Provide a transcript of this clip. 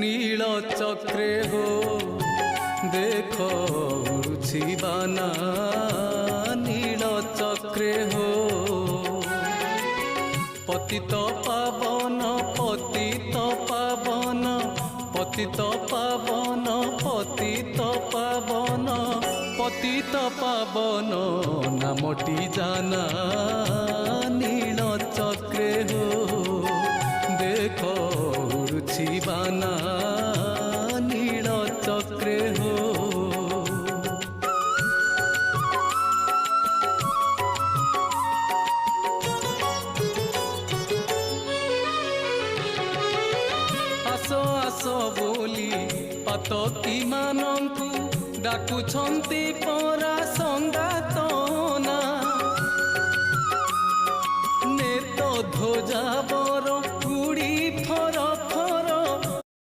नील चक्रे हो देख उड़ुछि बाना नील चक्रे हो पतित पावन पतित पावन पतित पावन पतित पावन पतित पावन नामटी जाना नील चक्रे हो देख उड़ुछि बाना नील चक्रे हो आस बोली पातकी मानंकु डाकुछंती परा संगातना नेत ध्वजा बर